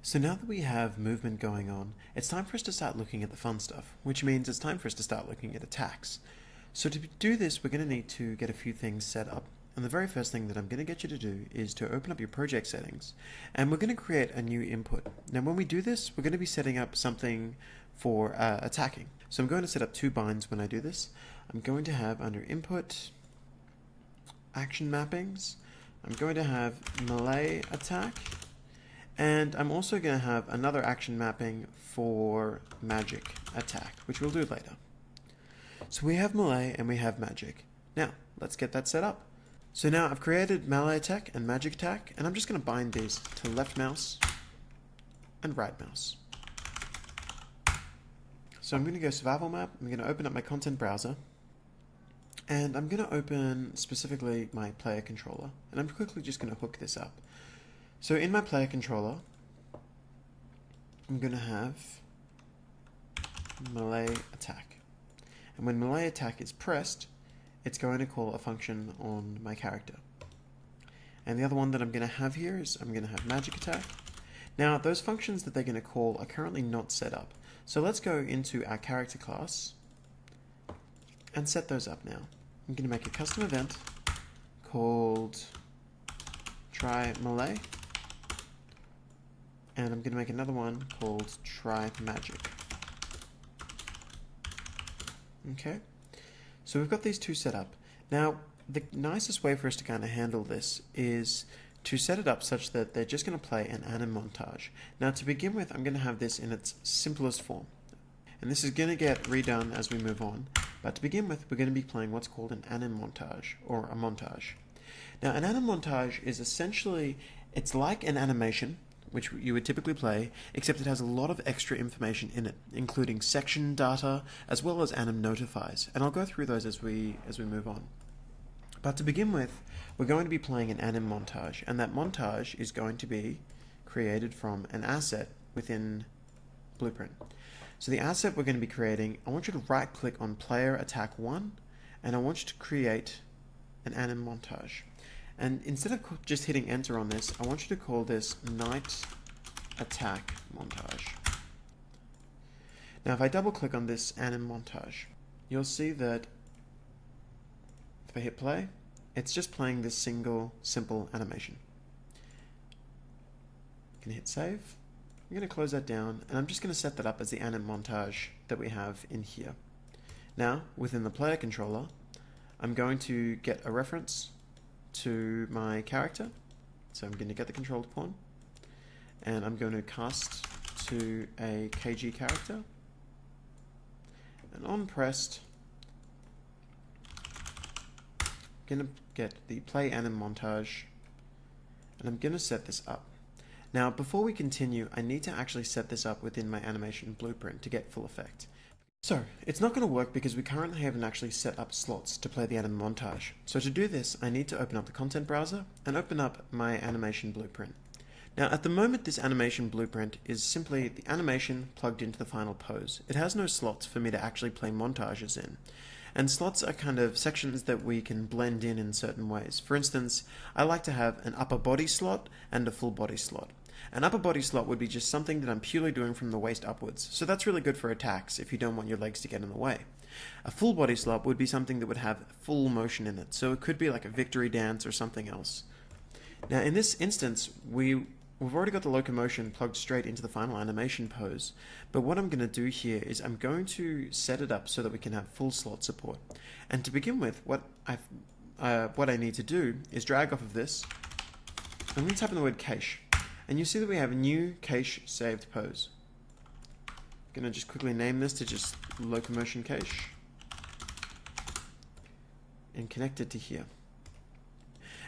So now that we have movement going on, it's time for us to start looking at the fun stuff, which means it's time for us to start looking at attacks. So to do this, we're going to need to get a few things set up. And the very first thing that I'm going to get you to do is to open up your project settings, and we're going to create a new input. Now when we do this, we're going to be setting up something for attacking. So I'm going to set up two binds when I do this. I'm going to have under input, action mappings, I'm going to have melee attack, and I'm also going to have another action mapping for magic attack, which we'll do later. So we have melee and we have magic. Now, let's get that set up. So now I've created melee attack and magic attack, and I'm just going to bind these to left mouse and right mouse. So I'm going to go survival map, I'm going to open up my content browser, and I'm going to open specifically my player controller, and I'm quickly just going to hook this up. So in my player controller, I'm going to have melee attack. And when melee attack is pressed, it's going to call a function on my character. And the other one that I'm going to have here is I'm going to have magic attack. Now those functions that they're going to call are currently not set up. So let's go into our character class and set those up now. I'm going to make a custom event called try melee, and I'm going to make another one called try magic. Okay, so we've got these two set up. Now the nicest way for us to kind of handle this is to set it up such that they're just going to play an anim montage. Now to begin with, I'm going to have this in its simplest form, and this is going to get redone as we move on, but to begin with we're going to be playing what's called an anim montage, or a montage. Now an anim montage is essentially, it's like an animation which you would typically play, except it has a lot of extra information in it, including section data as well as anim notifies, and I'll go through those as we move on. But to begin with, we're going to be playing an anim montage, and that montage is going to be created from an asset within Blueprint. So the asset we're going to be creating, I want you to right click on player attack 1, and I want you to create an anim montage. And instead of just hitting enter on this, I want you to call this night attack montage. Now if I double click on this anim montage, you'll see that if I hit play, it's just playing this single simple animation. I'm going to hit save. I'm going to close that down, and I'm just going to set that up as the anim montage that we have in here. Now within the player controller, I'm going to get a reference to my character. So I'm going to get the controlled pawn, and I'm going to cast to a KG character, and on pressed, I'm going to get the play anim montage, and I'm going to set this up. Now before we continue, I need to actually set this up within my animation blueprint to get full effect. So, it's not going to work because we currently haven't actually set up slots to play the anim montage. So to do this, I need to open up the content browser and open up my animation blueprint. Now at the moment, this animation blueprint is simply the animation plugged into the final pose. It has no slots for me to actually play montages in. And slots are kind of sections that we can blend in certain ways. For instance, I like to have an upper body slot and a full body slot. An upper body slot would be just something that I'm purely doing from the waist upwards, so that's really good for attacks if you don't want your legs to get in the way. A full body slot would be something that would have full motion in it, so it could be like a victory dance or something else. Now in this instance, we've already got the locomotion plugged straight into the final animation pose, but what I'm going to do here is I'm going to set it up so that we can have full slot support. And to begin with, what I need to do is drag off of this, I'm going to type in the word cache. And you see that we have a new cache saved pose. I'm going to just quickly name this to just locomotion cache and connect it to here.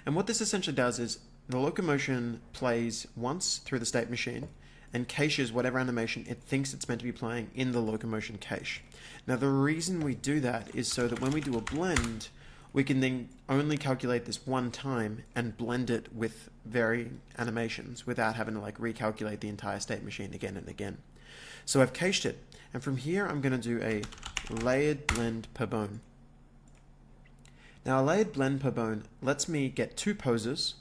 And what this essentially does is the locomotion plays once through the state machine and caches whatever animation it thinks it's meant to be playing in the locomotion cache. Now the reason we do that is so that when we do a blend, we can then only calculate this one time and blend it with varying animations without having to like recalculate the entire state machine again and again. So I've cached it, and from here I'm going to do a layered blend per bone. Now a layered blend per bone lets me get two poses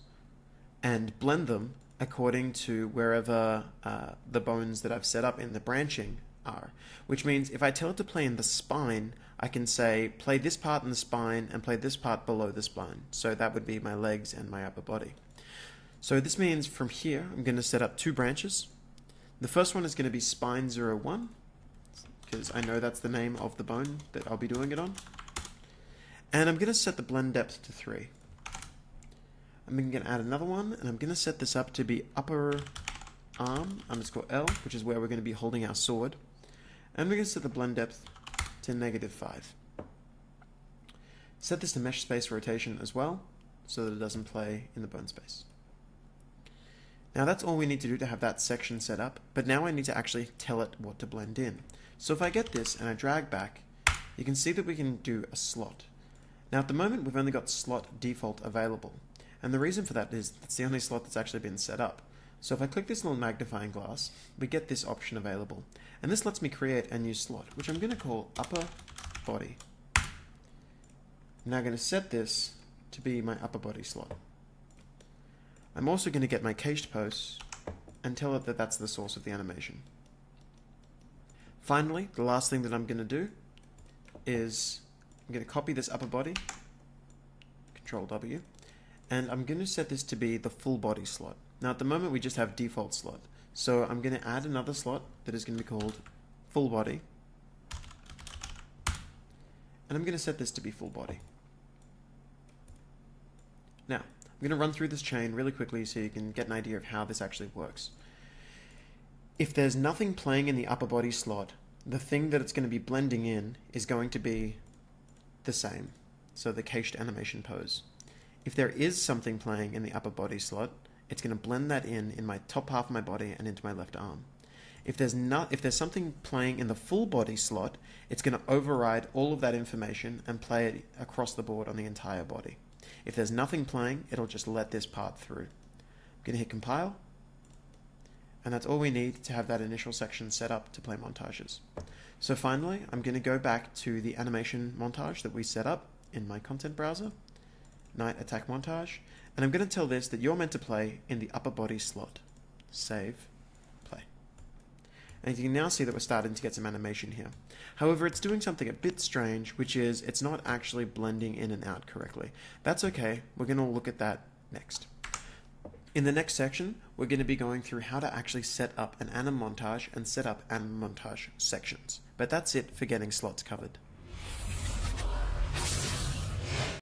and blend them according to wherever the bones that I've set up in the branching are. Which means if I tell it to play in the spine, I can say play this part in the spine and play this part below the spine. So that would be my legs and my upper body. So this means from here I'm going to set up 2 branches. The first one is going to be spine 01, because I know that's the name of the bone that I'll be doing it on. And I'm going to set the blend depth to 3. I'm going to add another one, and I'm going to set this up to be upper arm underscore L, which is where we're going to be holding our sword. And we're going to set the blend depth to -5. Set this to mesh space rotation as well, so that it doesn't play in the bone space. Now that's all we need to do to have that section set up, but now I need to actually tell it what to blend in. So if I get this and I drag back, you can see that we can do a slot. Now at the moment we've only got slot default available, and the reason for that is it's the only slot that's actually been set up. So if I click this little magnifying glass, we get this option available, and this lets me create a new slot, which I'm going to call upper body. I'm now going to set this to be my upper body slot. I'm also going to get my cached posts and tell it that that's the source of the animation. Finally, the last thing that I'm going to do is I'm going to copy this upper body, Control W, and I'm going to set this to be the full body slot. Now at the moment we just have default slot, so I'm going to add another slot that is going to be called full body, and I'm going to set this to be full body. Now, I'm going to run through this chain really quickly so you can get an idea of how this actually works. If there's nothing playing in the upper body slot, the thing that it's going to be blending in is going to be the same, so the cached animation pose. If there is something playing in the upper body slot, it's going to blend that in my top half of my body and into my left arm. If there's something playing in the full body slot, it's going to override all of that information and play it across the board on the entire body. If there's nothing playing, it'll just let this part through. I'm going to hit compile, and that's all we need to have that initial section set up to play montages. So finally, I'm going to go back to the animation montage that we set up in my content browser, Night Attack Montage, and I'm going to tell this that you're meant to play in the upper body slot. Save, play. And you can now see that we're starting to get some animation here. However, it's doing something a bit strange, which is it's not actually blending in and out correctly. That's okay, we're going to look at that next. In the next section, we're going to be going through how to actually set up an anim montage and set up anim montage sections. But that's it for getting slots covered.